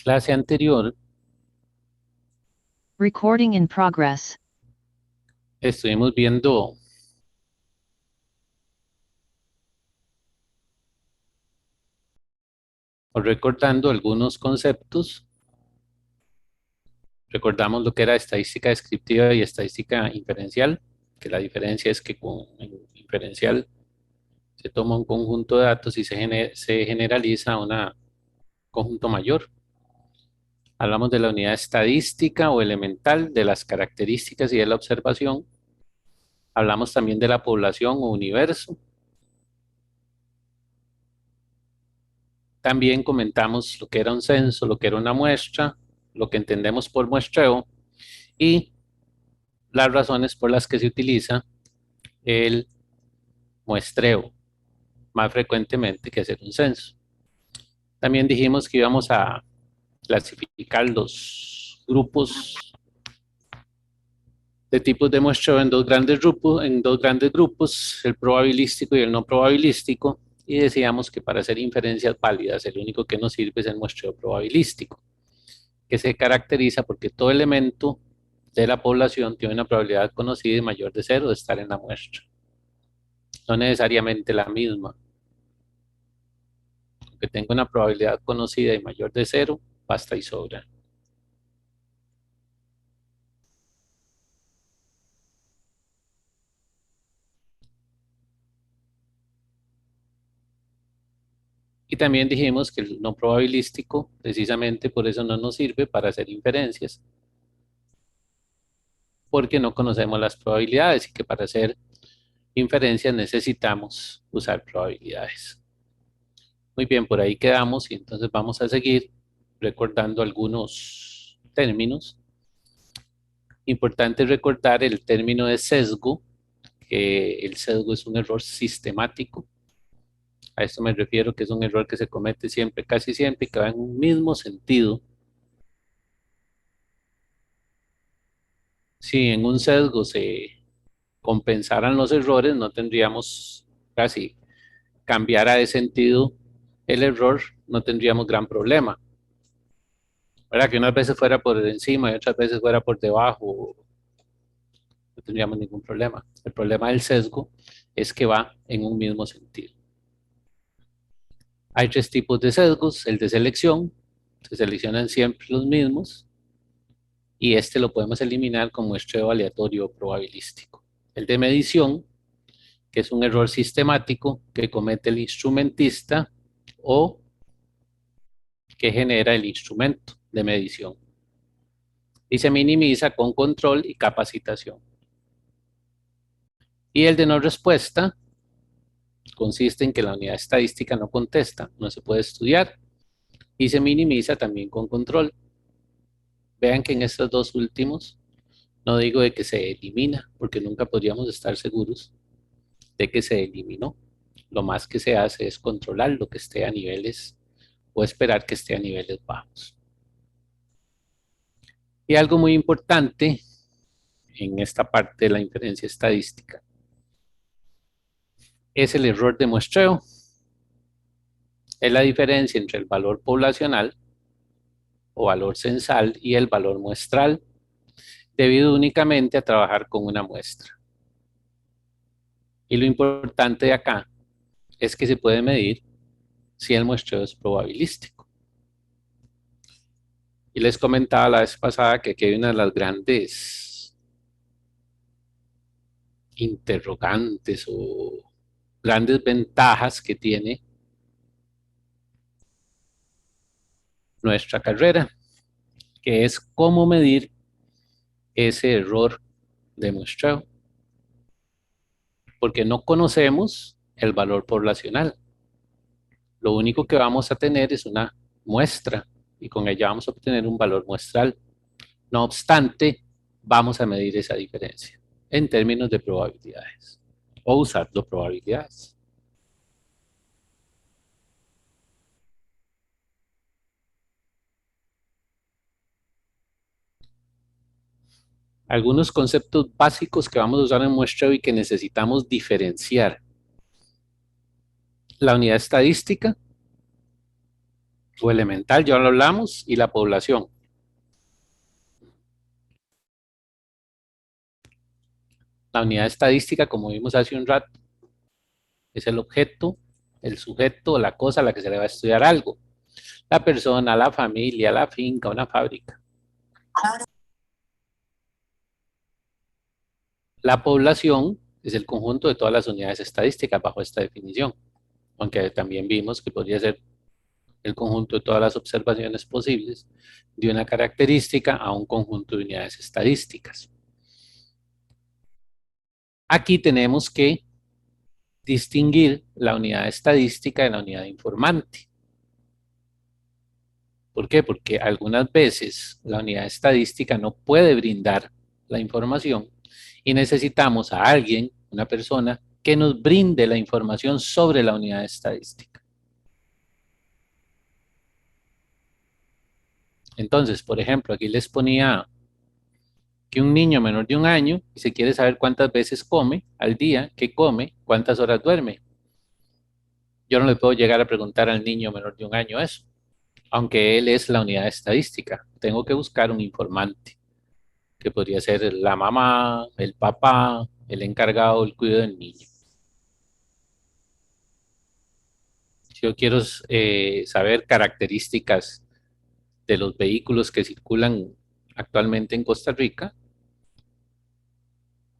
clase anterior Recording in progress. estuvimos viendo o recordando algunos conceptos. Recordamos lo que era estadística descriptiva y estadística inferencial, que la diferencia es que con en inferencial se toma un conjunto de datos y se generaliza a un conjunto mayor. Hablamos de la unidad estadística o elemental, de las características y de la observación. Hablamos también de la población o universo. También comentamos lo que era un censo, lo que era una muestra, lo que entendemos por muestreo y las razones por las que se utiliza el muestreo más frecuentemente que hacer un censo. También dijimos que íbamos a clasificar los grupos de tipos de muestreo en dos grandes grupos, el probabilístico y el no probabilístico, y decíamos que para hacer inferencias válidas el único que nos sirve es el muestreo probabilístico, que se caracteriza porque todo elemento de la población tiene una probabilidad conocida y mayor de cero de estar en la muestra. No necesariamente la misma. Aunque tenga una probabilidad conocida y mayor de cero, basta y sobra. Y también dijimos que el no probabilístico, precisamente por eso no nos sirve para hacer inferencias, porque no conocemos las probabilidades y que para hacer inferencias necesitamos usar probabilidades. Muy bien, por ahí quedamos y entonces vamos a seguir recordando algunos términos. Importante recordar el término de sesgo, que el sesgo es un error sistemático. A esto me refiero que es un error que se comete siempre, casi siempre, y que va en un mismo sentido. Si en un sesgo se compensaran los errores, no tendríamos casi cambiara de sentido el error, no tendríamos gran problema. ¿Verdad? Que unas veces fuera por encima y otras veces fuera por debajo, no tendríamos ningún problema. El problema del sesgo es que va en un mismo sentido. Hay tres tipos de sesgos: el de selección, se seleccionan siempre los mismos, y este lo podemos eliminar con muestreo aleatorio o probabilístico. El de medición, que es un error sistemático que comete el instrumentista o que genera el instrumento de medición, y se minimiza con control y capacitación. Y el de no respuesta consiste en que la unidad estadística no contesta, no se puede estudiar, y se minimiza también con control. Vean que en estos dos últimos no digo de que se elimina, porque nunca podríamos estar seguros de que se eliminó. Lo más que se hace es controlar lo que esté a niveles o esperar que esté a niveles bajos. Y algo muy importante en esta parte de la inferencia estadística es el error de muestreo. Es la diferencia entre el valor poblacional o valor censal y el valor muestral, debido únicamente a trabajar con una muestra. Y lo importante de acá es que se puede medir si el muestreo es probabilístico. Y les comentaba la vez pasada que aquí hay una de las grandes interrogantes o grandes ventajas que tiene nuestra carrera, que es cómo medir ese error de muestreo, porque no conocemos el valor poblacional. Lo único que vamos a tener es una muestra y con ella vamos a obtener un valor muestral. No obstante, vamos a medir esa diferencia en términos de probabilidades o usando probabilidades. Algunos conceptos básicos que vamos a usar en muestreo y que necesitamos diferenciar. La unidad estadística, O elemental, ya lo hablamos, y la población. La unidad estadística, como vimos hace un rato, es el objeto, el sujeto, la cosa a la que se le va a estudiar algo. La persona, la familia, la finca, una fábrica. La población es el conjunto de todas las unidades estadísticas bajo esta definición, aunque también vimos que podría ser el conjunto de todas las observaciones posibles de una característica a un conjunto de unidades estadísticas. Aquí tenemos que distinguir la unidad estadística de la unidad informante. ¿Por qué? Porque algunas veces la unidad estadística no puede brindar la información y necesitamos a alguien, una persona, que nos brinde la información sobre la unidad estadística. Entonces, por ejemplo, aquí les ponía que un niño menor de un año, y se quiere saber cuántas veces come al día, qué come, cuántas horas duerme. Yo no le puedo llegar a preguntar al niño menor de un año eso, aunque él es la unidad estadística. Tengo que buscar un informante, que podría ser la mamá, el papá, el encargado del cuidado del niño. Si yo quiero saber características de los vehículos que circulan actualmente en Costa Rica,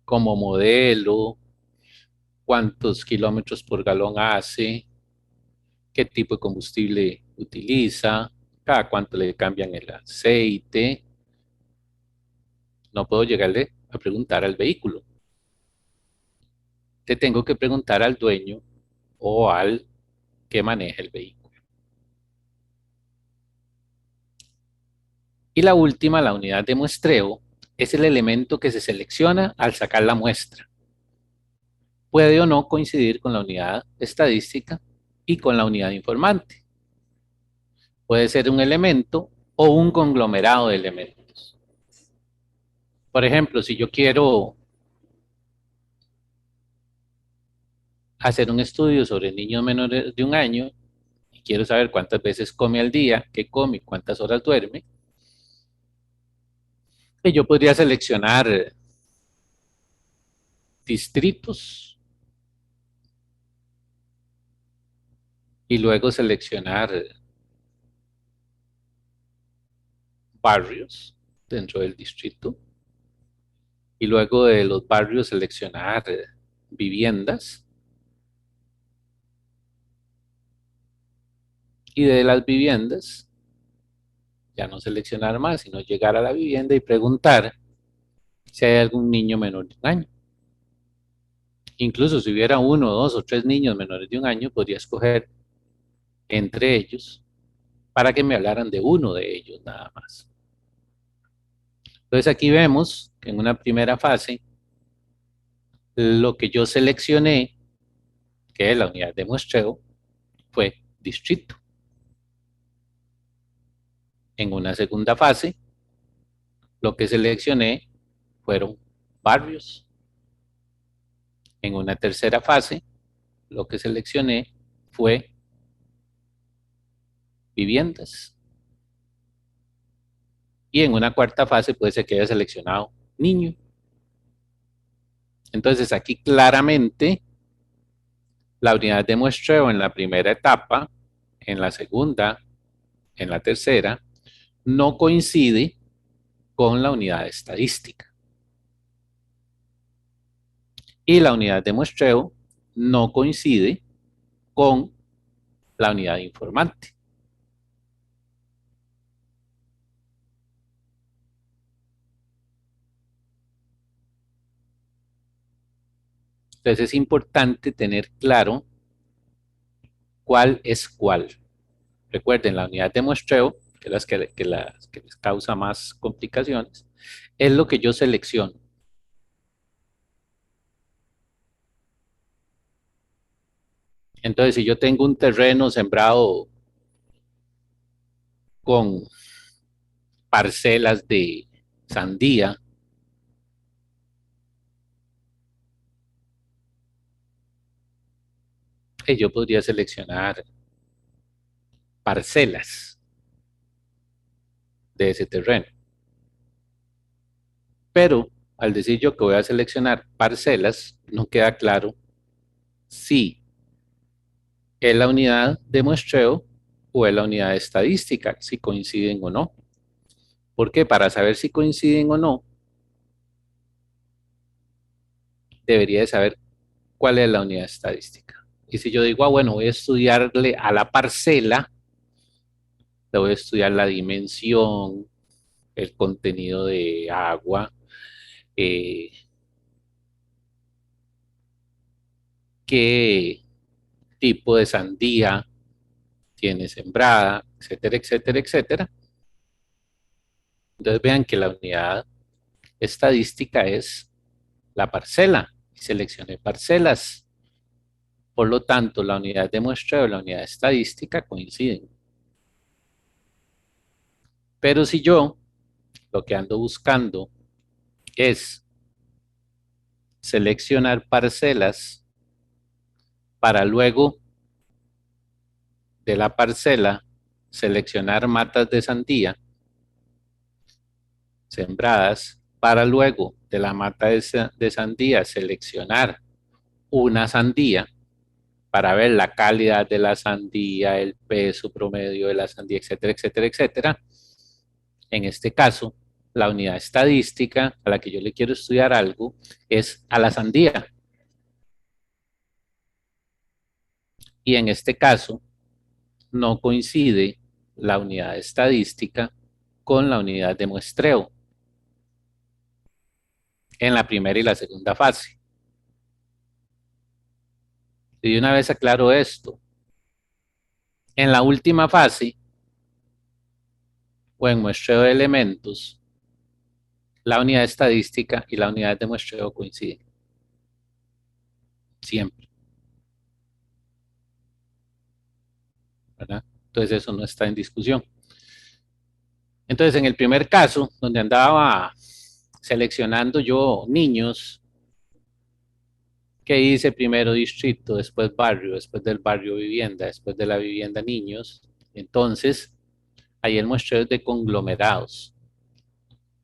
como modelo, cuántos kilómetros por galón hace, qué tipo de combustible utiliza, cada cuánto le cambian el aceite. No puedo llegarle a preguntar al vehículo. Te tengo que preguntar al dueño o al que maneja el vehículo. Y la última, la unidad de muestreo, es el elemento que se selecciona al sacar la muestra. Puede o no coincidir con la unidad estadística y con la unidad informante. Puede ser un elemento o un conglomerado de elementos. Por ejemplo, si yo quiero hacer un estudio sobre niños menores de un año y quiero saber cuántas veces come al día, qué come, cuántas horas duerme, y yo podría seleccionar distritos y luego seleccionar barrios dentro del distrito y luego de los barrios seleccionar viviendas y de las viviendas ya no seleccionar más, sino llegar a la vivienda y preguntar si hay algún niño menor de un año. Incluso si hubiera uno, dos o tres niños menores de un año, podría escoger entre ellos para que me hablaran de uno de ellos nada más. Entonces aquí vemos que en una primera fase, lo que yo seleccioné, que es la unidad de muestreo, fue distrito. En una segunda fase, lo que seleccioné fueron barrios. En una tercera fase, lo que seleccioné fue viviendas. Y en una cuarta fase puede ser que haya seleccionado niño. Entonces aquí claramente la unidad de muestreo en la primera etapa, en la segunda, en la tercera, no coincide con la unidad estadística. Y la unidad de muestreo no coincide con la unidad informante. Entonces es importante tener claro cuál es cuál. Recuerden, la unidad de muestreo, que es que les causa más complicaciones, es lo que yo selecciono. Entonces, si yo tengo un terreno sembrado con parcelas de sandía, yo podría seleccionar parcelas de ese terreno. Pero al decir yo que voy a seleccionar parcelas, no queda claro si es la unidad de muestreo o es la unidad estadística, si coinciden o no. Porque para saber si coinciden o no, debería de saber cuál es la unidad estadística. Y si yo digo, bueno, voy a estudiarle a la parcela, le voy a estudiar la dimensión, el contenido de agua, eh, qué tipo de sandía tiene sembrada, etcétera, etcétera, etcétera. Entonces vean que la unidad estadística es la parcela y seleccioné parcelas. Por lo tanto, la unidad de muestreo y la unidad estadística coinciden. Pero si yo lo que ando buscando es seleccionar parcelas para luego de la parcela seleccionar matas de sandía sembradas, para luego de la mata de sandía seleccionar una sandía para ver la calidad de la sandía, el peso promedio de la sandía, etcétera, etcétera, etcétera. En este caso, la unidad estadística a la que yo le quiero estudiar algo es a la sandía. Y en este caso, no coincide la unidad estadística con la unidad de muestreo en la primera y la segunda fase. Y de una vez aclaro esto, en la última fase o en muestreo de elementos, la unidad estadística y la unidad de muestreo coinciden siempre, ¿verdad? Entonces eso no está en discusión. Entonces en el primer caso, donde andaba seleccionando yo niños, que hice primero distrito, después barrio, después del barrio vivienda, después de la vivienda niños, entonces ahí el muestreo es de conglomerados,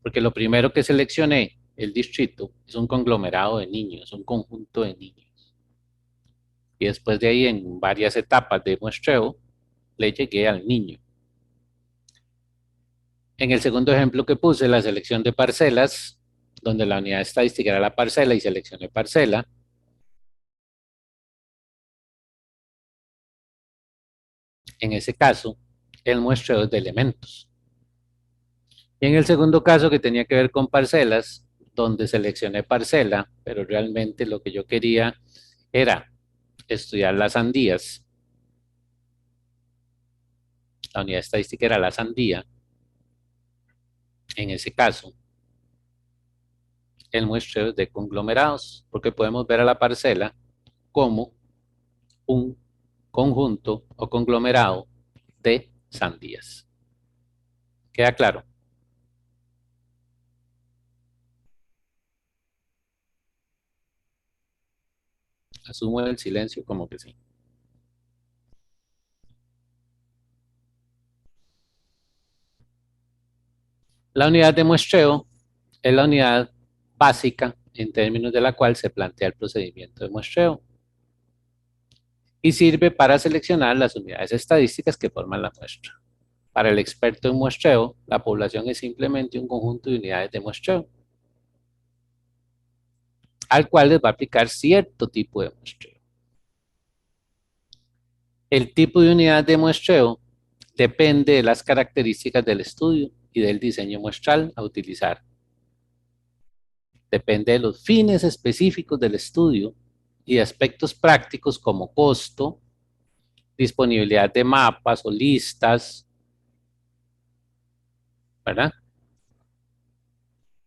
porque lo primero que seleccioné, el distrito, es un conglomerado de niños, un conjunto de niños. Y después de ahí, en varias etapas de muestreo, le llegué al niño. En el segundo ejemplo que puse, la selección de parcelas, donde la unidad estadística era la parcela y seleccioné parcela. En ese caso, el muestreo es de elementos. Y en el segundo caso, que tenía que ver con parcelas, donde seleccioné parcela, pero realmente lo que yo quería era estudiar las sandías. La unidad estadística era la sandía. En ese caso, el muestreo es de conglomerados, porque podemos ver a la parcela como un conjunto o conglomerado de sandías. ¿Queda claro? Asumo el silencio como que sí. La unidad de muestreo es la unidad básica en términos de la cual se plantea el procedimiento de muestreo y sirve para seleccionar las unidades estadísticas que forman la muestra. Para el experto en muestreo, la población es simplemente un conjunto de unidades de muestreo, al cual les va a aplicar cierto tipo de muestreo. El tipo de unidad de muestreo depende de las características del estudio y del diseño muestral a utilizar. Depende de los fines específicos del estudio y de aspectos prácticos como costo, disponibilidad de mapas o listas, ¿verdad?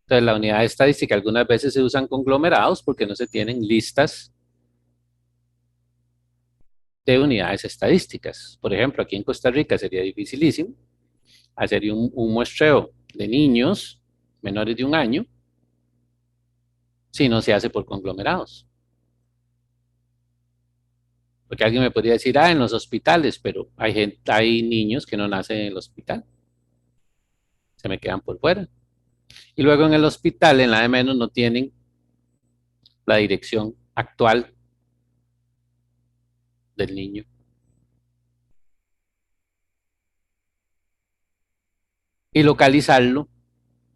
Entonces, la unidad estadística algunas veces se usan conglomerados porque no se tienen listas de unidades estadísticas. Por ejemplo, aquí en Costa Rica sería dificilísimo hacer un muestreo de niños menores de un año si no se hace por conglomerados. Porque alguien me podría decir, en los hospitales, pero hay niños que no nacen en el hospital, se me quedan por fuera. Y luego en el hospital, en la de menos, no tienen la dirección actual del niño. Y localizarlo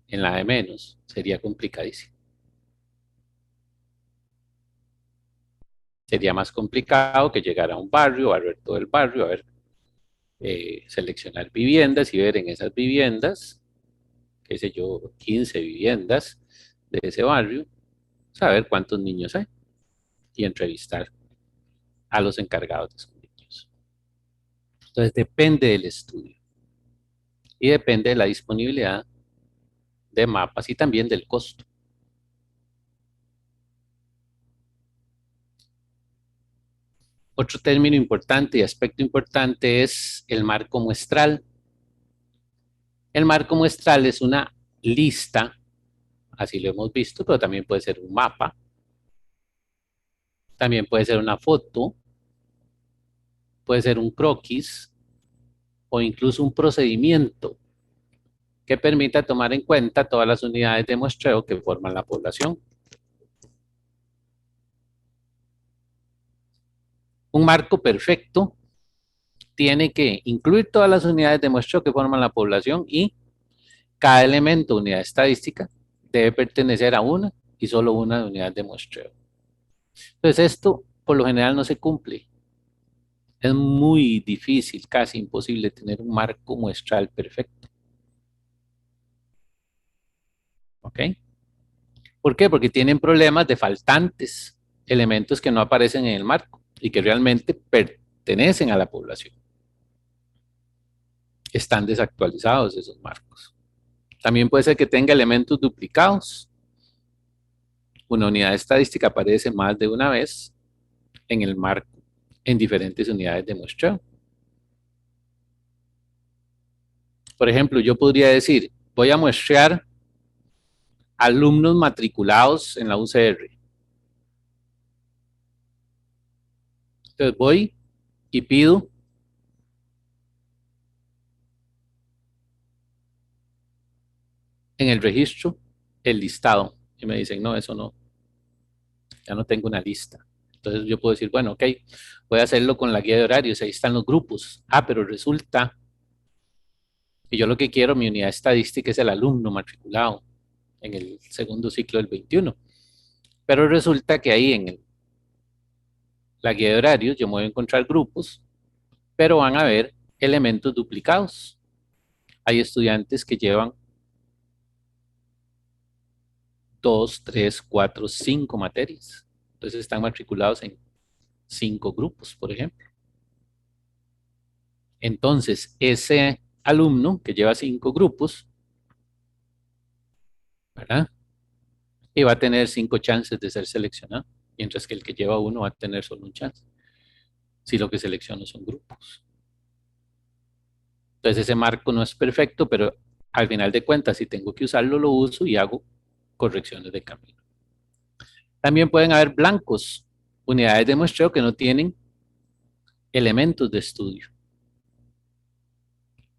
en la de menos sería complicadísimo. Sería más complicado que llegar a un barrio, a ver todo el barrio, a ver, seleccionar viviendas y ver en esas viviendas, qué sé yo, 15 viviendas de ese barrio, saber cuántos niños hay y entrevistar a los encargados de esos niños. Entonces depende del estudio y depende de la disponibilidad de mapas y también del costo. Otro término importante y aspecto importante es el marco muestral. El marco muestral es una lista, así lo hemos visto, pero también puede ser un mapa, también puede ser una foto, puede ser un croquis o incluso un procedimiento que permita tomar en cuenta todas las unidades de muestreo que forman la población. Un marco perfecto tiene que incluir todas las unidades de muestreo que forman la población y cada elemento, unidad estadística, debe pertenecer a una y solo una unidad de muestreo. Entonces esto por lo general no se cumple. Es muy difícil, casi imposible tener un marco muestral perfecto. ¿Ok? ¿Por qué? Porque tienen problemas de faltantes, elementos que no aparecen en el marco y que realmente pertenecen a la población. Están desactualizados esos marcos. También puede ser que tenga elementos duplicados. Una unidad estadística aparece más de una vez en el marco, en diferentes unidades de muestreo. Por ejemplo, yo podría decir, voy a muestrear alumnos matriculados en la UCR. Entonces voy y pido en el registro el listado. Y me dicen, no, eso no, ya no tengo una lista. Entonces yo puedo decir, bueno, ok, voy a hacerlo con la guía de horarios, ahí están los grupos. Pero resulta que yo lo que quiero, mi unidad estadística es el alumno matriculado en el segundo ciclo del 21. Pero resulta que ahí en la guía de horarios yo me voy a encontrar grupos, pero van a haber elementos duplicados. Hay estudiantes que llevan 2, 3, 4, 5 materias. Entonces están matriculados en 5 grupos, por ejemplo. Entonces, ese alumno que lleva 5 grupos, ¿verdad? Y va a tener 5 chances de ser seleccionado, mientras que el que lleva uno va a tener solo un chance, si lo que selecciono son grupos. Entonces, ese marco no es perfecto, pero al final de cuentas, si tengo que usarlo, lo uso y hago correcciones de camino. También pueden haber blancos, unidades de muestreo que no tienen elementos de estudio.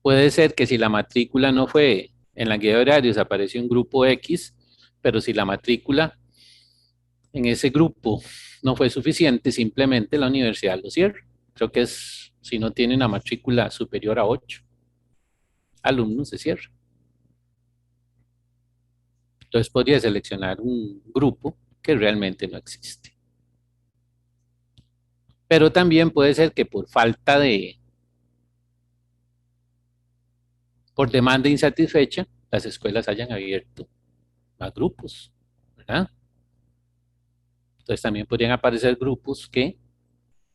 Puede ser que si la matrícula no fue en la guía de horarios, apareció un grupo X, pero si la matrícula en ese grupo no fue suficiente, simplemente la universidad lo cierra. Creo que es si no tiene una matrícula superior a 8 alumnos, se cierra. Entonces podría seleccionar un grupo que realmente no existe. Pero también puede ser que por falta de, por demanda insatisfecha, las escuelas hayan abierto más grupos, ¿verdad? Entonces también podrían aparecer grupos que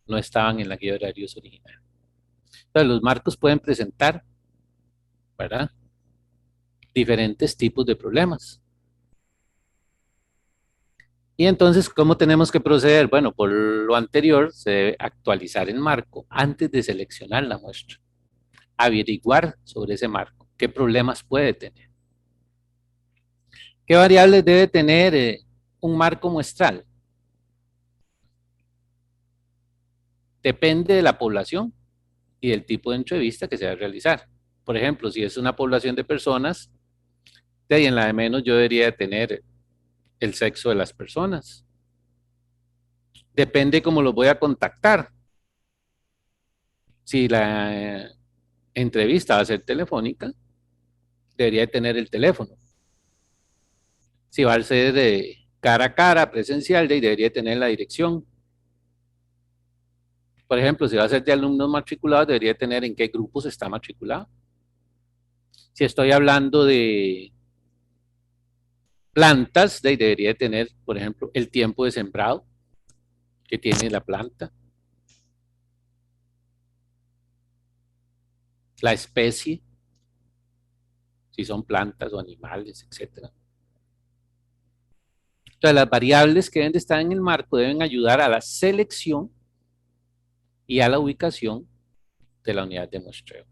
no estaban en la guía de horarios original. Entonces los marcos pueden presentar, ¿verdad? Diferentes tipos de problemas. Y entonces, ¿cómo tenemos que proceder? Bueno, por lo anterior, se debe actualizar el marco antes de seleccionar la muestra. Averiguar sobre ese marco, qué problemas puede tener. ¿Qué variables debe tener un marco muestral? Depende de la población y del tipo de entrevista que se va a realizar. Por ejemplo, si es una población de personas, de ahí en la de menos yo debería tener el sexo de las personas. Depende cómo los voy a contactar. Si la entrevista va a ser telefónica, debería tener el teléfono. Si va a ser de cara a cara, presencial, debería tener la dirección. Por ejemplo, si va a ser de alumnos matriculados, debería tener en qué grupos está matriculado. Si estoy hablando de plantas, debería tener, por ejemplo, el tiempo de sembrado que tiene la planta, la especie, si son plantas o animales, etcétera. Entonces, las variables que deben de estar en el marco deben ayudar a la selección y a la ubicación de la unidad de muestreo.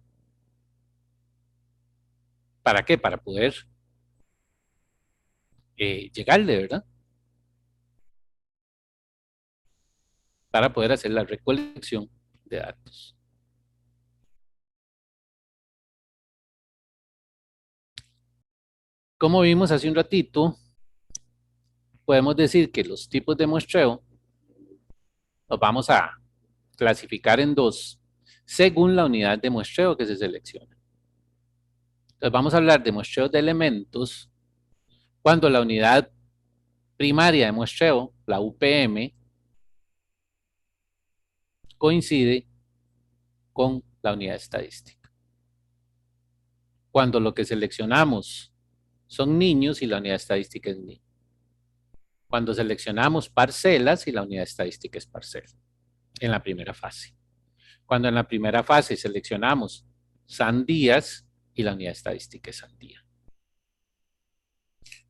¿Para qué? Para poder llegarle, ¿verdad? Para poder hacer la recolección de datos. Como vimos hace un ratito, podemos decir que los tipos de muestreo los vamos a clasificar en dos, según la unidad de muestreo que se selecciona. Entonces vamos a hablar de muestreo de elementos cuando la unidad primaria de muestreo, la UPM, coincide con la unidad estadística. Cuando lo que seleccionamos son niños y la unidad estadística es niño. Cuando seleccionamos parcelas y la unidad estadística es parcela, en la primera fase. Cuando en la primera fase seleccionamos sandías y la unidad estadística es sandía.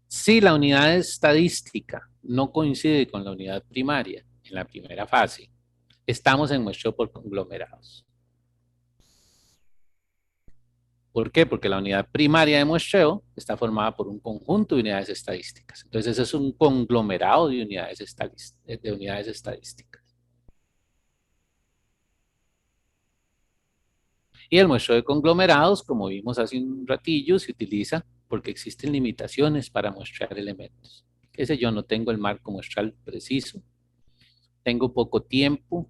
Si la unidad estadística no coincide con la unidad primaria en la primera fase, estamos en muestreo por conglomerados. ¿Por qué? Porque la unidad primaria de muestreo está formada por un conjunto de unidades estadísticas. Entonces, ese es un conglomerado de unidades estadísticas. Y el muestreo de conglomerados, como vimos hace un ratillo, se utiliza porque existen limitaciones para muestrear elementos. Ese yo no tengo el marco muestral preciso, tengo poco tiempo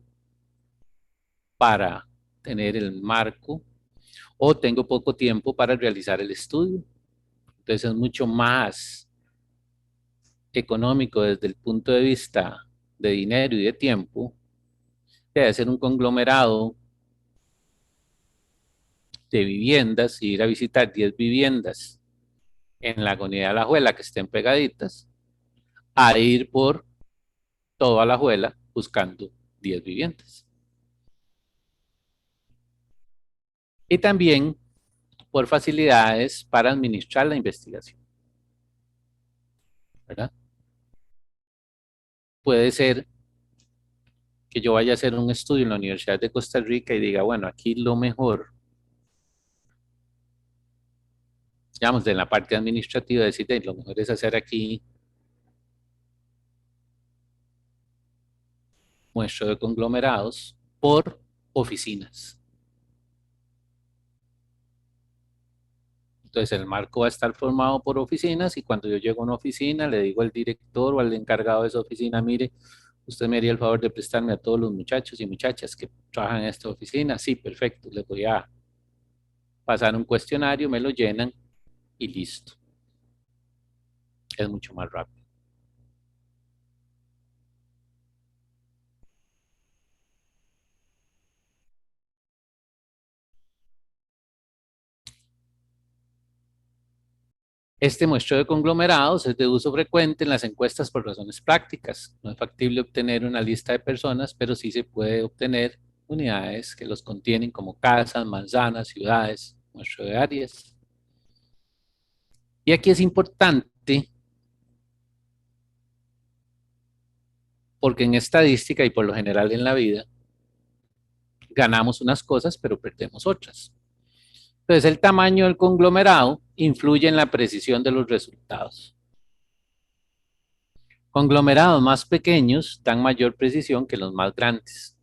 para tener el marco o tengo poco tiempo para realizar el estudio. Entonces es mucho más económico desde el punto de vista de dinero y de tiempo de hacer un conglomerado de viviendas y ir a visitar 10 viviendas en la Agonía de Alajuela que estén pegaditas a ir por toda Alajuela buscando 10 viviendas. Y también por facilidades para administrar la investigación, ¿verdad? Puede ser que yo vaya a hacer un estudio en la Universidad de Costa Rica y diga, bueno, aquí lo mejor, digamos, de la parte administrativa, decir, lo mejor es hacer aquí muestreo de conglomerados por oficinas. Entonces el marco va a estar formado por oficinas y cuando yo llego a una oficina le digo al director o al encargado de esa oficina, mire, usted me haría el favor de prestarme a todos los muchachos y muchachas que trabajan en esta oficina. Sí, perfecto, les voy a pasar un cuestionario, me lo llenan y listo. Es mucho más rápido. Este muestreo de conglomerados es de uso frecuente en las encuestas por razones prácticas. No es factible obtener una lista de personas, pero sí se puede obtener unidades que los contienen como casas, manzanas, ciudades, muestreo de áreas. Y aquí es importante porque en estadística y por lo general en la vida ganamos unas cosas pero perdemos otras. Entonces el tamaño del conglomerado influye en la precisión de los resultados. Conglomerados más pequeños dan mayor precisión que los más grandes.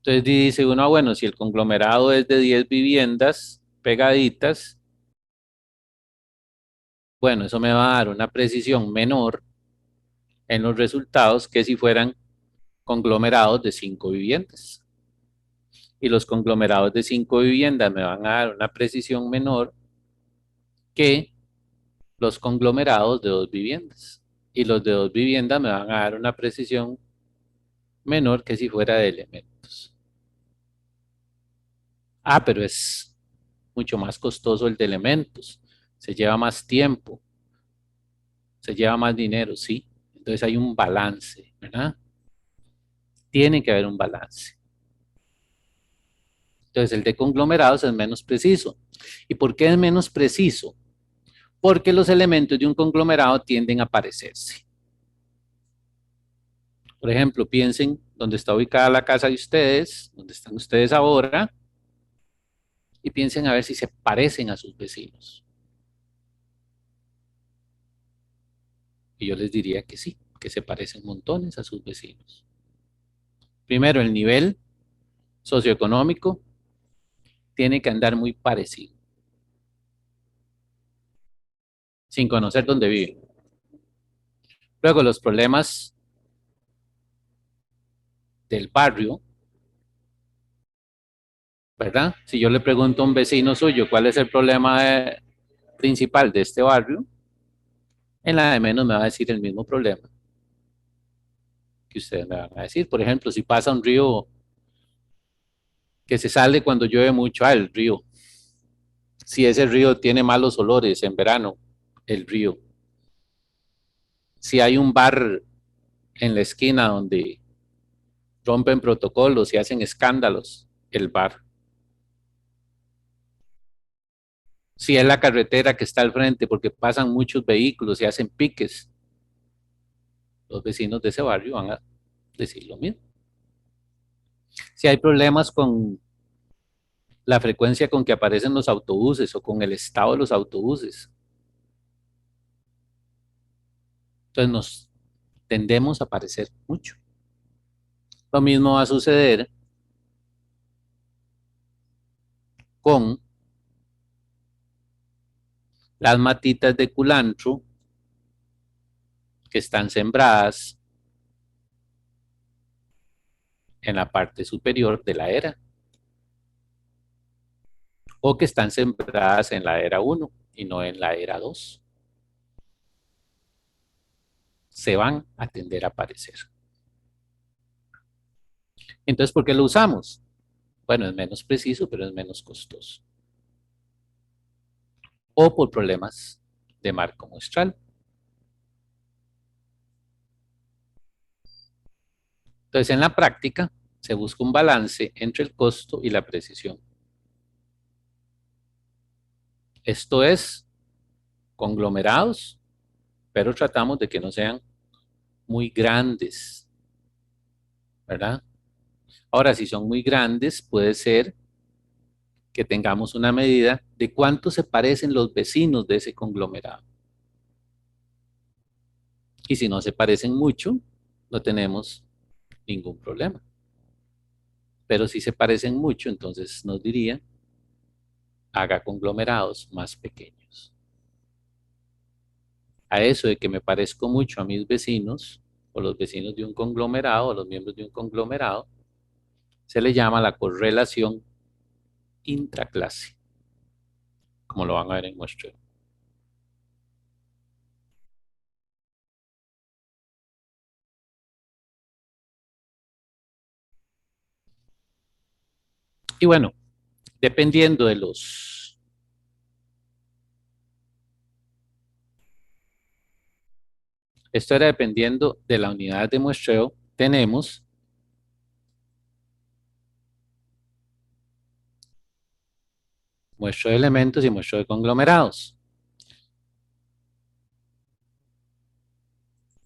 Entonces dice uno, bueno, si el conglomerado es de 10 viviendas pegaditas, bueno, eso me va a dar una precisión menor en los resultados que si fueran conglomerados de 5 viviendas. Y los conglomerados de 5 viviendas me van a dar una precisión menor que los conglomerados de 2 viviendas. Y los de 2 viviendas me van a dar una precisión menor que si fuera de elementos. Ah, pero es mucho más costoso el de elementos. Se lleva más tiempo, se lleva más dinero, sí. Entonces hay un balance, ¿verdad? Tiene que haber un balance. Entonces el de conglomerados es menos preciso. ¿Y por qué es menos preciso? Porque los elementos de un conglomerado tienden a parecerse. Por ejemplo, piensen dónde está ubicada la casa de ustedes, dónde están ustedes ahora, y piensen a ver si se parecen a sus vecinos. Y yo les diría que sí, que se parecen montones a sus vecinos. Primero, el nivel socioeconómico tiene que andar muy parecido, sin conocer dónde viven. Luego, los problemas del barrio, ¿verdad? Si yo le pregunto a un vecino suyo cuál es el problema principal de este barrio, en la de menos me va a decir el mismo problema que ustedes me van a decir. Por ejemplo, si pasa un río que se sale cuando llueve mucho, el río. Si ese río tiene malos olores en verano, el río. Si hay un bar en la esquina donde rompen protocolos y hacen escándalos, el bar. Si es la carretera que está al frente porque pasan muchos vehículos y hacen piques, los vecinos de ese barrio van a decir lo mismo. Si hay problemas con la frecuencia con que aparecen los autobuses o con el estado de los autobuses, entonces nos tendemos a parecer mucho. Lo mismo va a suceder con las matitas de culantro que están sembradas en la parte superior de la era o que están sembradas en la era uno y no en la era 2. Se van a tender a aparecer. Entonces, ¿por qué lo usamos? Bueno, es menos preciso, pero es menos costoso. O por problemas de marco muestral. Entonces, en la práctica, se busca un balance entre el costo y la precisión. Esto es conglomerados, pero tratamos de que no sean muy grandes, ¿verdad? Ahora, si son muy grandes, puede ser que tengamos una medida de cuánto se parecen los vecinos de ese conglomerado. Y si no se parecen mucho, no tenemos ningún problema. Pero si se parecen mucho, entonces nos diría, haga conglomerados más pequeños. A eso de que me parezco mucho a mis vecinos, o los vecinos de un conglomerado, o los miembros de un conglomerado, se le llama la correlación intraclase, como lo van a ver en muestreo. Y bueno, dependiendo de los, esto era dependiendo de la unidad de muestreo, tenemos muestreo de elementos y muestreo de conglomerados.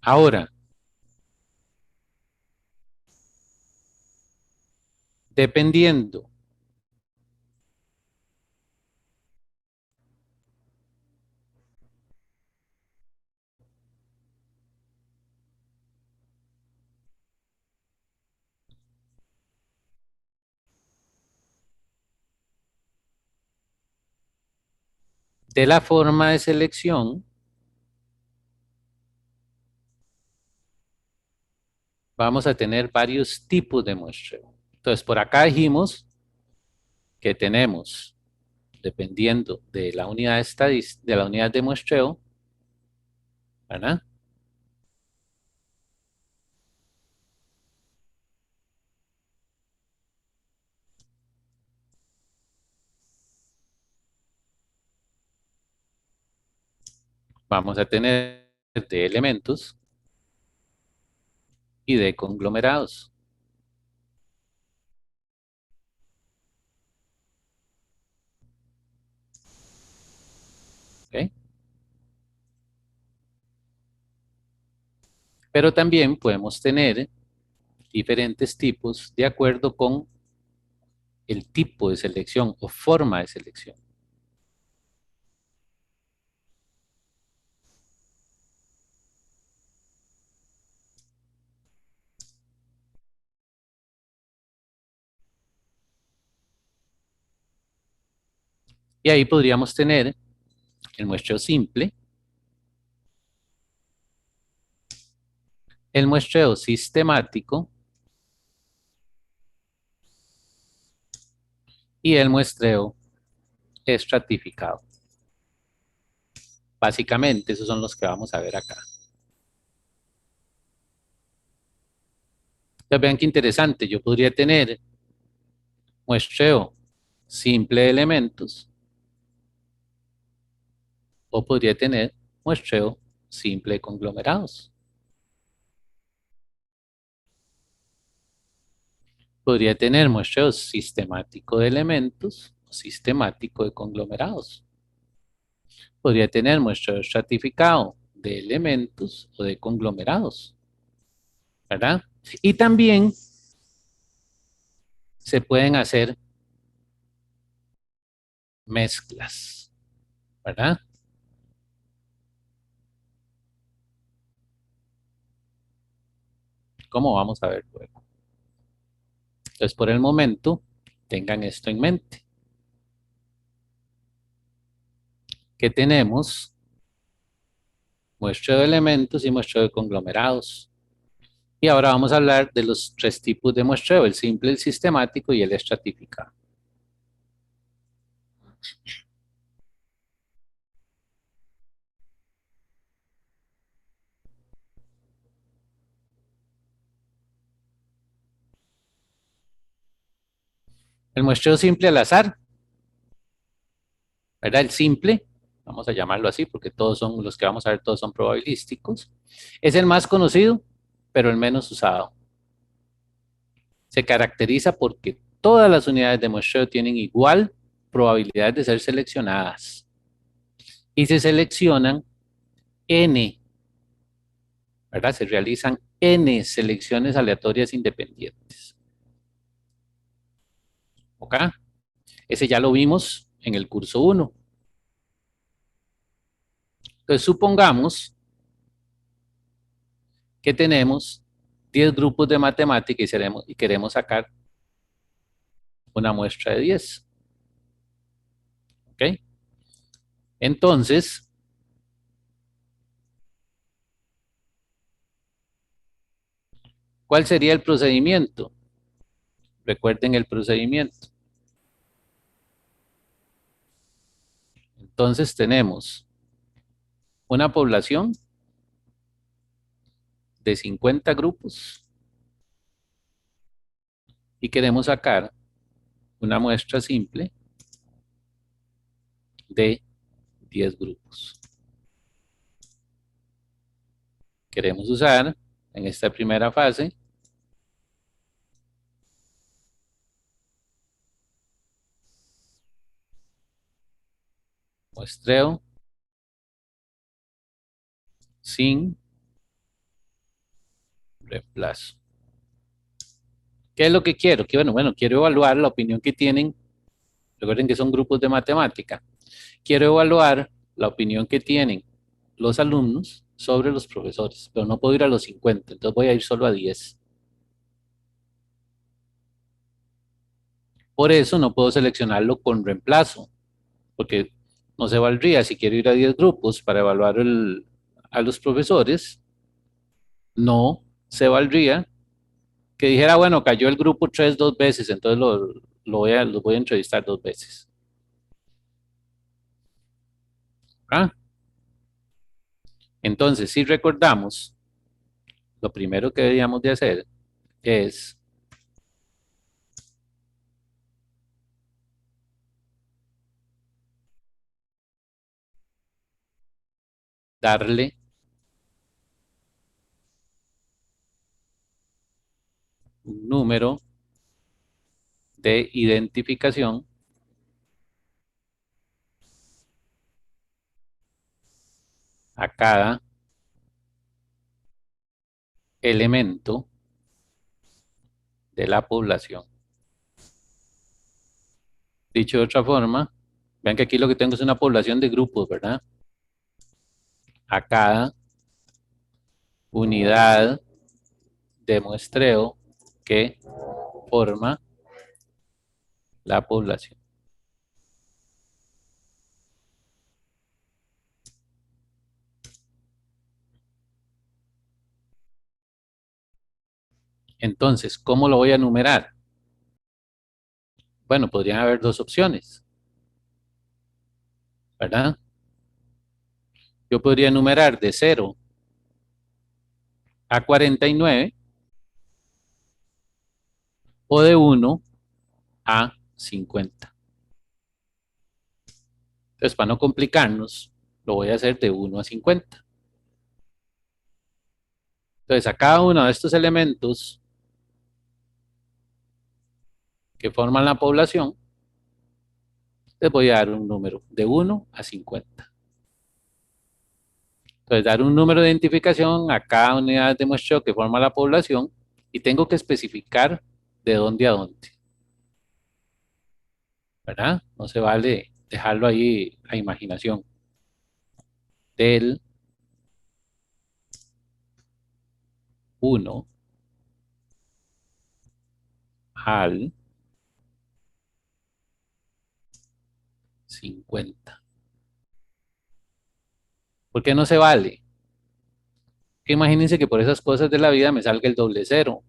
Ahora, dependiendo De la forma de selección, vamos a tener varios tipos de muestreo. Entonces, por acá dijimos que tenemos, dependiendo de la unidad de la unidad de muestreo, ¿verdad? Vamos a tener de elementos y de conglomerados. ¿Ok? Pero también podemos tener diferentes tipos de acuerdo con el tipo de selección o forma de selección. Y ahí podríamos tener el muestreo simple, el muestreo sistemático y el muestreo estratificado. Básicamente, esos son los que vamos a ver acá. Entonces, vean qué interesante. Yo podría tener muestreo simple de elementos o podría tener muestreo simple de conglomerados. Podría tener muestreo sistemático de elementos o sistemático de conglomerados. Podría tener muestreo estratificado de elementos o de conglomerados, ¿verdad? Y también se pueden hacer mezclas, ¿verdad? ¿Cómo vamos a ver luego? Entonces, por el momento, tengan esto en mente, que tenemos muestreo de elementos y muestreo de conglomerados. Y ahora vamos a hablar de los tres tipos de muestreo, el simple, el sistemático y el estratificado. El muestreo simple al azar, ¿verdad? El simple, vamos a llamarlo así porque todos son los que vamos a ver, todos son probabilísticos. Es el más conocido, pero el menos usado. Se caracteriza porque todas las unidades de muestreo tienen igual probabilidad de ser seleccionadas y se seleccionan n, ¿verdad? Se realizan n selecciones aleatorias independientes. ¿Ok? Ese ya lo vimos en el curso 1. Entonces, supongamos que tenemos 10 grupos de matemática y queremos sacar una muestra de 10. ¿Ok? Entonces, ¿cuál sería el procedimiento? Recuerden el procedimiento. Entonces, tenemos una población de 50 grupos y queremos sacar una muestra simple de 10 grupos. Queremos usar en esta primera fase muestreo sin reemplazo. ¿Qué es lo que quiero? Que bueno, quiero evaluar la opinión que tienen. Recuerden que son grupos de matemática. Quiero evaluar la opinión que tienen los alumnos sobre los profesores, pero no puedo ir a los 50, entonces voy a ir solo a 10. Por eso no puedo seleccionarlo con reemplazo, porque no se valdría si quiero ir a 10 grupos para evaluar a los profesores, no se valdría que dijera, bueno, cayó el grupo 3 dos veces, entonces lo voy a entrevistar dos veces. ¿Ah? Entonces, si recordamos, lo primero que deberíamos de hacer es darle un número de identificación a cada elemento de la población. Dicho de otra forma, vean que aquí lo que tengo es una población de grupos, ¿verdad? A cada unidad de muestreo que forma la población. Entonces, ¿cómo lo voy a numerar? Bueno, podrían haber dos opciones, ¿verdad? Yo podría numerar de 0 a 49 o de 1 a 50. Entonces, para no complicarnos, lo voy a hacer de 1 a 50. Entonces, a cada uno de estos elementos que forman la población, les voy a dar un número de 1 a 50. Entonces, dar un número de identificación a cada unidad de muestreo que forma la población y tengo que especificar de dónde a dónde, ¿verdad? No se vale dejarlo ahí a imaginación. Del 1 al 50. ¿Por qué no se vale? Que imagínense que por esas cosas de la vida me salga el doble cero.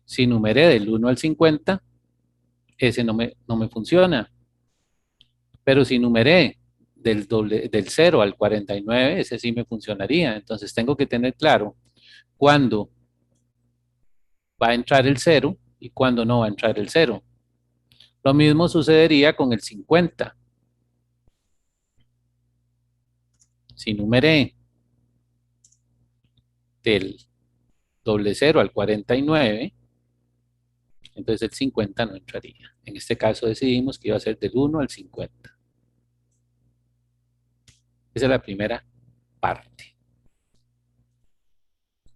Si numeré del 1 al 50, ese no me funciona. Pero si numeré del 0 al 49, ese sí me funcionaría. Entonces tengo que tener claro cuándo va a entrar el 0 y cuándo no va a entrar el 0. Lo mismo sucedería con el 50. Si numeré del doble 0 al 49, entonces el 50 no entraría. En este caso decidimos que iba a ser del 1 al 50. Esa es la primera parte.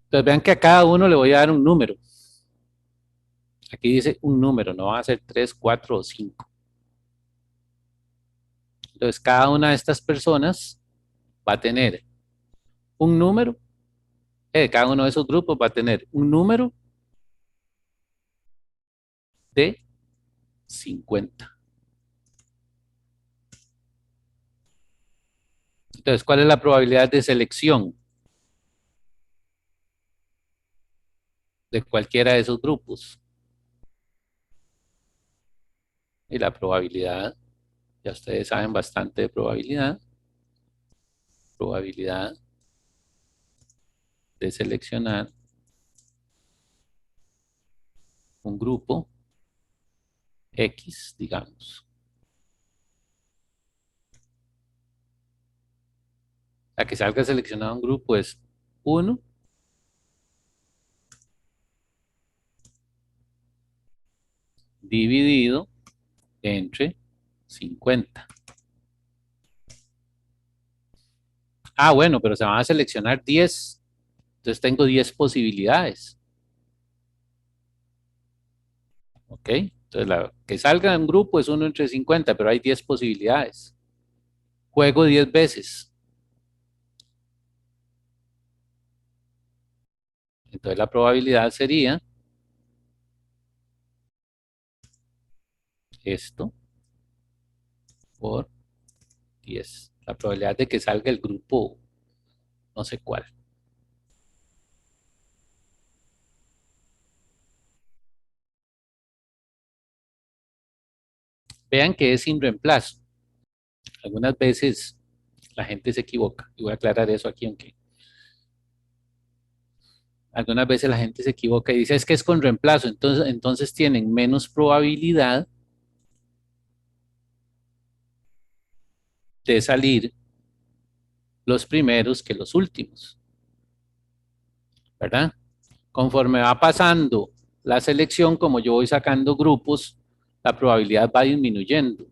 Entonces vean que a cada uno le voy a dar un número. Aquí dice un número, no va a ser 3, 4 o 5. Entonces cada una de estas personas va a tener un número, cada uno de esos grupos va a tener un número de 50. Entonces, ¿cuál es la probabilidad de selección de cualquiera de esos grupos? Y la probabilidad, ya ustedes saben bastante de probabilidad, probabilidad de seleccionar un grupo X, digamos. La que salga seleccionado un grupo es 1 dividido entre 50. Ah, bueno, pero se van a seleccionar 10. Entonces tengo 10 posibilidades. ¿Ok? Entonces la que salga en un grupo es 1 entre 50, pero hay 10 posibilidades. Juego 10 veces. Entonces la probabilidad sería esto por 10. La probabilidad de que salga el grupo, no sé cuál. Vean que es sin reemplazo. Algunas veces la gente se equivoca. Y voy a aclarar eso aquí, aunque algunas veces la gente se equivoca y dice es que es con reemplazo. Entonces tienen menos probabilidad de salir los primeros que los últimos, ¿verdad? Conforme va pasando la selección, como yo voy sacando grupos, la probabilidad va disminuyendo.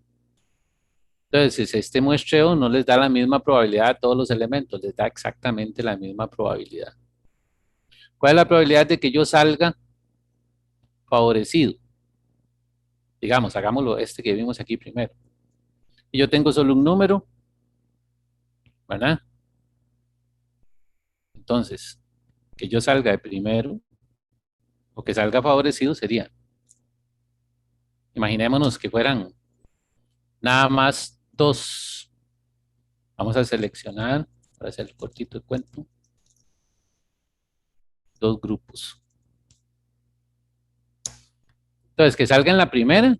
Entonces, este muestreo no les da la misma probabilidad a todos los elementos, les da exactamente la misma probabilidad. ¿Cuál es la probabilidad de que yo salga favorecido? Digamos, hagámoslo este que vimos aquí primero. Y yo tengo solo un número, ¿verdad? Entonces, que yo salga de primero o que salga favorecido sería, imaginémonos que fueran nada más dos. Vamos a seleccionar, para hacer el cortito de cuento, dos grupos. Entonces, que salga en la primera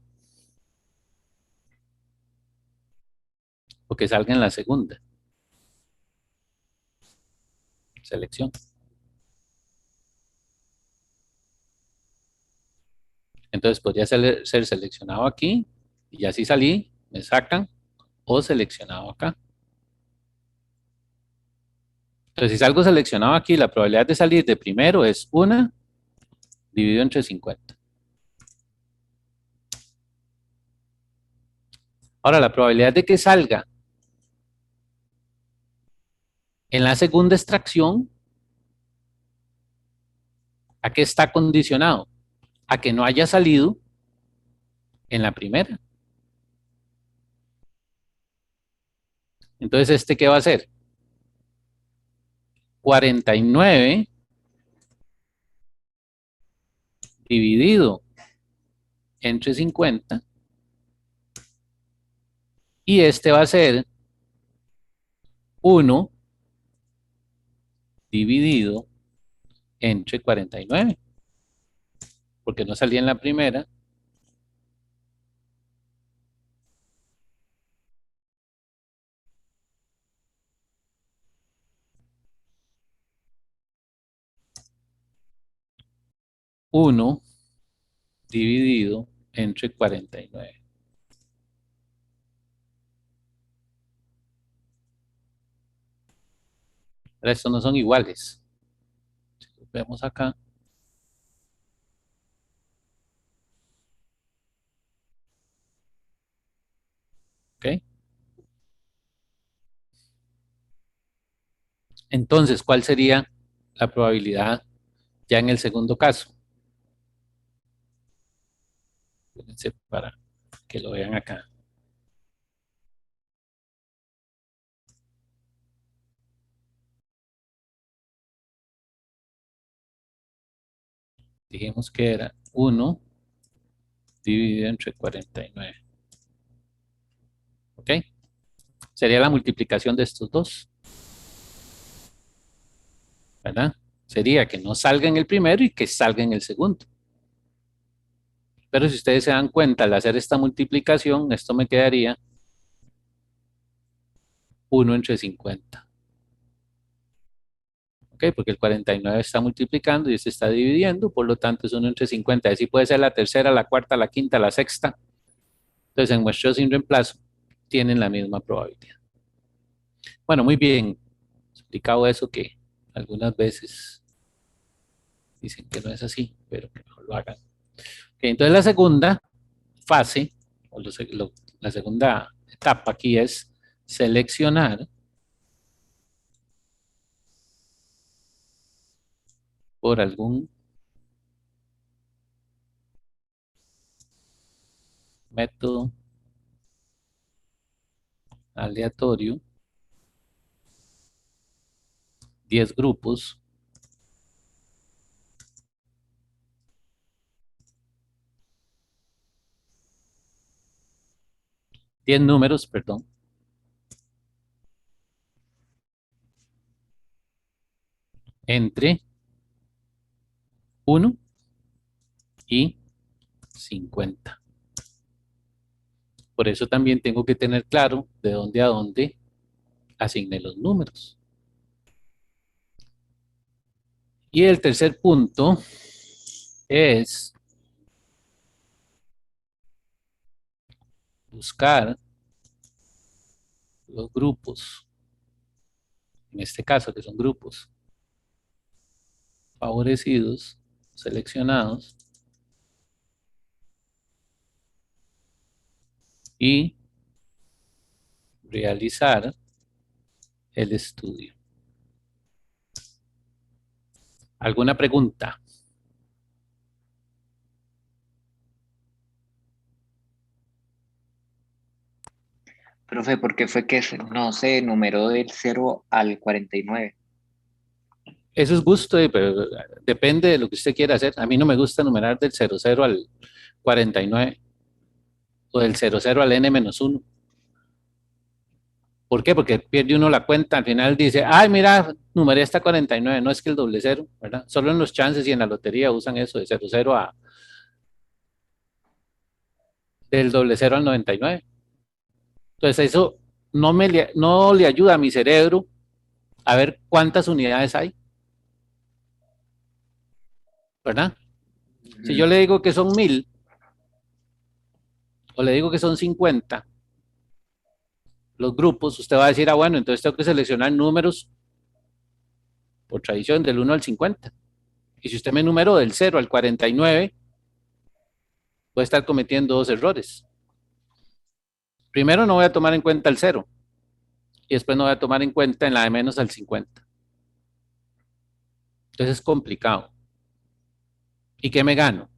o que salga en la segunda selección. Entonces, podría ser seleccionado aquí y ya si salí, me sacan o seleccionado acá. Entonces, si salgo seleccionado aquí, la probabilidad de salir de primero es 1 dividido entre 50. Ahora, la probabilidad de que salga en la segunda extracción, ¿a qué está condicionado? A que no haya salido en la primera. Entonces, ¿este qué va a hacer? 49 dividido entre 50 y este va a ser 1 dividido entre 49, porque no salía en la primera. 1 dividido entre 49. Ahora, estos no son iguales. Si los vemos acá, ¿ok? Entonces, ¿cuál sería la probabilidad ya en el segundo caso? Fíjense para que lo vean acá. Dijimos que era 1 dividido entre 49. ¿Ok? Sería la multiplicación de estos dos, ¿verdad? Sería que no salga en el primero y que salga en el segundo. Pero si ustedes se dan cuenta, al hacer esta multiplicación, esto me quedaría 1 entre 50. ¿Ok? Porque el 49 está multiplicando y este está dividiendo, por lo tanto es 1 entre 50. Así puede ser la tercera, la cuarta, la quinta, la sexta. Entonces en muestreo sin reemplazo tienen la misma probabilidad. Bueno, muy bien. Explicado eso que algunas veces dicen que no es así, pero que mejor lo hagan. Okay, entonces la segunda fase, o la segunda etapa aquí es seleccionar por algún método aleatorio 10 grupos 10 números, perdón, entre 1 y 50. Por eso también tengo que tener claro de dónde a dónde asigné los números. Y el tercer punto es buscar los grupos, en este caso que son grupos favorecidos, seleccionados, y realizar el estudio. ¿Alguna pregunta? Profe, ¿por qué fue que no se numeró del 0 al 49? Eso es gusto, pero depende de lo que usted quiera hacer. A mí no me gusta numerar del 00 al 49 o del 00 al n-1. ¿Por qué? Porque pierde uno la cuenta. Al final dice, ay, mira, numeré hasta 49. No es que el doble cero, ¿verdad? Solo en los chances y en la lotería usan eso de 00 a del doble cero al 99. Entonces eso no le ayuda a mi cerebro a ver cuántas unidades hay, ¿verdad? Si yo Ujú. le digo que son 1000 o le digo que son 50, los grupos, usted va a decir, ah, bueno, entonces tengo que seleccionar números por tradición del 1 al 50. Y si usted me numeró del 0 al 49, puede estar cometiendo dos errores. Primero, no voy a tomar en cuenta el 0 y después no voy a tomar en cuenta en la de menos al 50. Entonces es complicado. ¿Y qué me gano?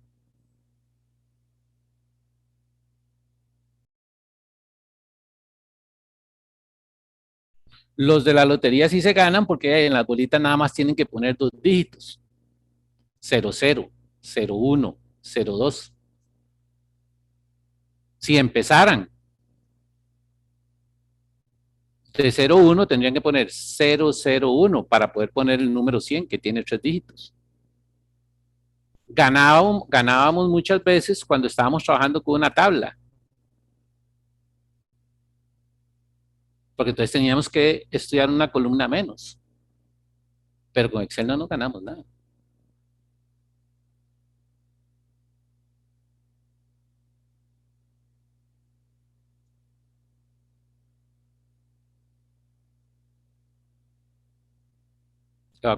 Los de la lotería sí se ganan porque en las bolitas nada más tienen que poner dos dígitos. 00, 01, 02. Si empezaran de 01, tendrían que poner 001 para poder poner el número 100 que tiene tres dígitos. Ganábamos muchas veces cuando estábamos trabajando con una tabla, porque entonces teníamos que estudiar una columna menos, pero con Excel no nos ganamos nada.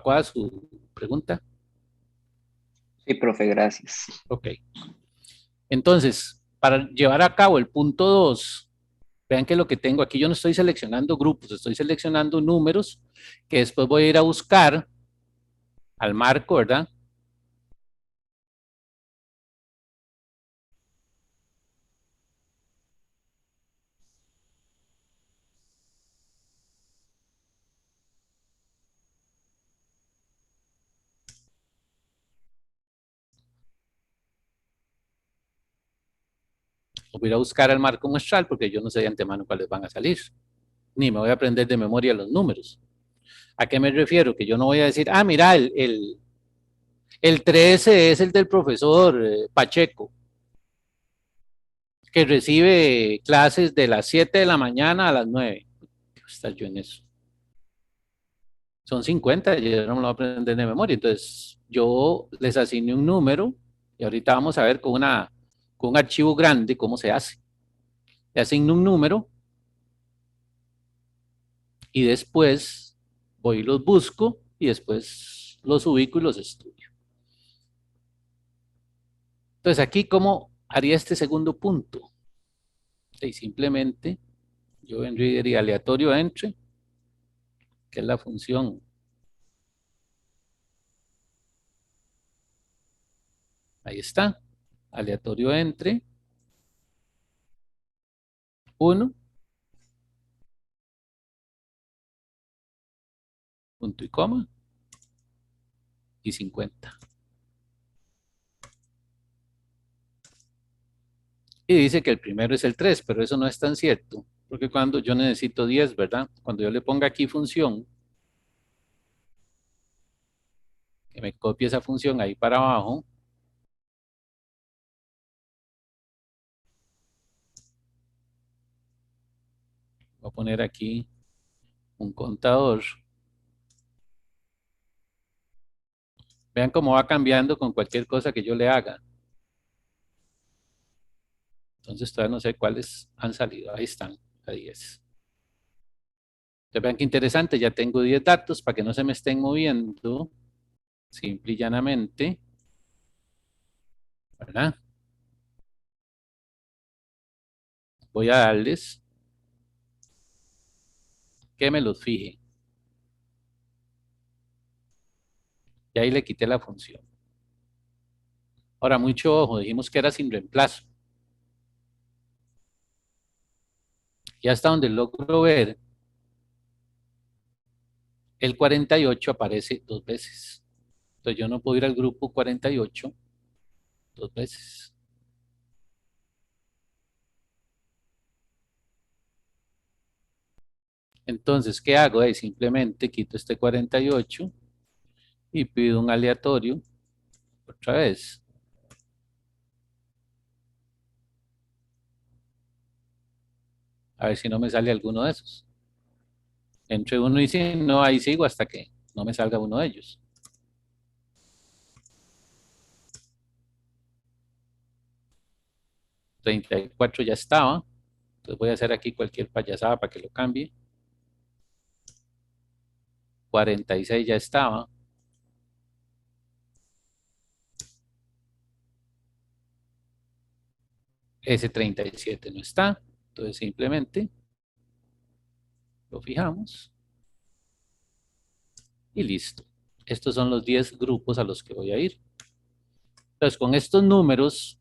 ¿Cuál es su pregunta? Sí, profe, gracias. Ok. Entonces, para llevar a cabo el punto 2, vean que lo que tengo aquí, yo no estoy seleccionando grupos, estoy seleccionando números que después voy a ir a buscar al marco, ¿verdad? Voy a ir a buscar al marco muestral porque yo no sé de antemano cuáles van a salir, ni me voy a aprender de memoria los números. ¿A qué me refiero? Que yo no voy a decir, ah, mira, el 13 es el del profesor Pacheco, que recibe clases de las 7 de la mañana a las 9. ¿Qué voy a estar yo en eso? Son 50, yo no me lo voy a aprender de memoria. Entonces, yo les asigné un número y ahorita vamos a ver con un archivo grande cómo se hace. Le asigno un número y después voy y los busco y después los ubico y los estudio. Entonces, aquí, ¿cómo haría este segundo punto? Y simplemente yo vendría y aleatorio entre, que es la función, ahí está, aleatorio entre 1, punto y coma, y 50. Y dice que el primero es el 3, pero eso no es tan cierto, porque cuando yo necesito 10, ¿verdad? Cuando yo le ponga aquí función, que me copie esa función ahí para abajo, voy a poner aquí un contador. Vean cómo va cambiando con cualquier cosa que yo le haga. Entonces todavía no sé cuáles han salido. Ahí están, a 10. Entonces vean qué interesante, ya tengo 10 datos para que no se me estén moviendo, simple y llanamente, ¿verdad? Voy a darles que me los fije. Y ahí le quité la función. Ahora, mucho ojo, dijimos que era sin reemplazo. Y hasta donde logro ver, el 48 aparece 2 veces. Entonces yo no puedo ir al grupo 48 2 veces. Entonces, ¿qué hago? Simplemente quito este 48 y pido un aleatorio otra vez. A ver si no me sale alguno de esos. Entre uno y si no, ahí sigo hasta que no me salga uno de ellos. 34 ya estaba. Entonces voy a hacer aquí cualquier payasada para que lo cambie. 46 ya estaba. Ese 37 no está. Entonces simplemente lo fijamos y listo. Estos son los 10 grupos a los que voy a ir. Entonces con estos números,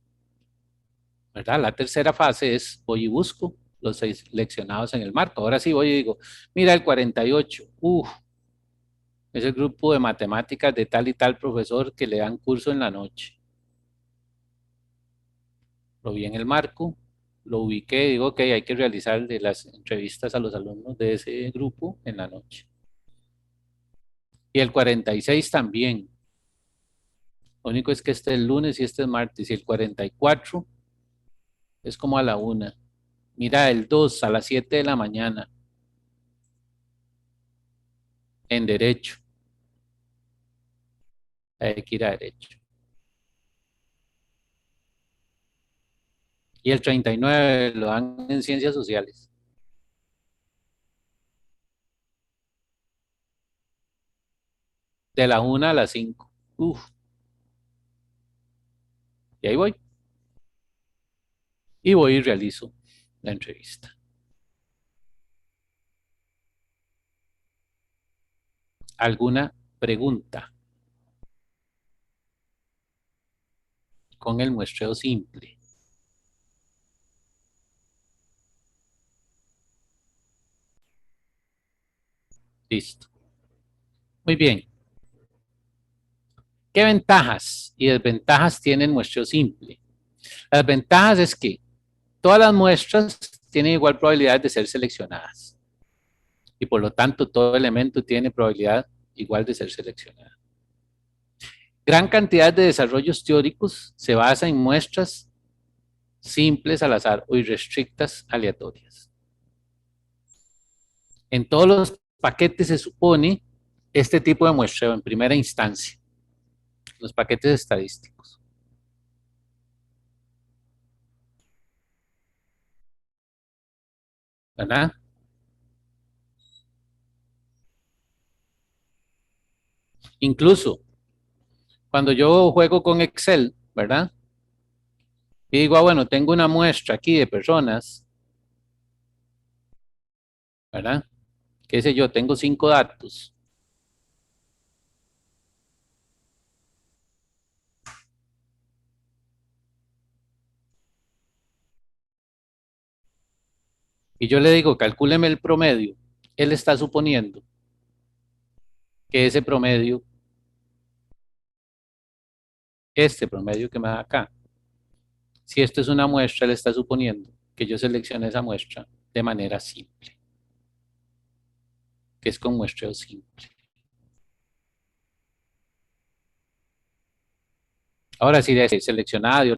¿verdad? La tercera fase es voy y busco los 6 seleccionados en el marco. Ahora sí voy y digo, mira el 48. Es el grupo de matemáticas de tal y tal profesor que le dan curso en la noche. Lo vi en el marco, lo ubiqué, digo que hay que realizar de las entrevistas a los alumnos de ese grupo en la noche. Y el 46 también. Lo único es que este es lunes y este es martes. Y el 44 es como a la 1. Mira, el 2 a las 7 de la mañana en derecho. Hay que ir a derecho. Y el 39 lo dan en ciencias sociales. De la 1 a las 5. Uf, y ahí voy. Y voy y realizo la entrevista. ¿Alguna pregunta con el muestreo simple? Listo. Muy bien. ¿Qué ventajas y desventajas tiene el muestreo simple? Las ventajas es que todas las muestras tienen igual probabilidad de ser seleccionadas y por lo tanto todo elemento tiene probabilidad igual de ser seleccionado. Gran cantidad de desarrollos teóricos se basa en muestras simples al azar o irrestrictas aleatorias. En todos los paquetes se supone este tipo de muestreo en primera instancia, los paquetes estadísticos. ¿Verdad? Incluso cuando yo juego con Excel, ¿verdad? Y digo, bueno, tengo una muestra aquí de personas, ¿verdad? Qué sé yo, tengo 5 datos. Y yo le digo, calcúleme el promedio. Él está suponiendo que ese promedio, este promedio que me da acá, Si esto es una muestra, él está suponiendo que yo seleccione esa muestra de manera simple, que es con muestreo simple. Ahora sí, seleccionada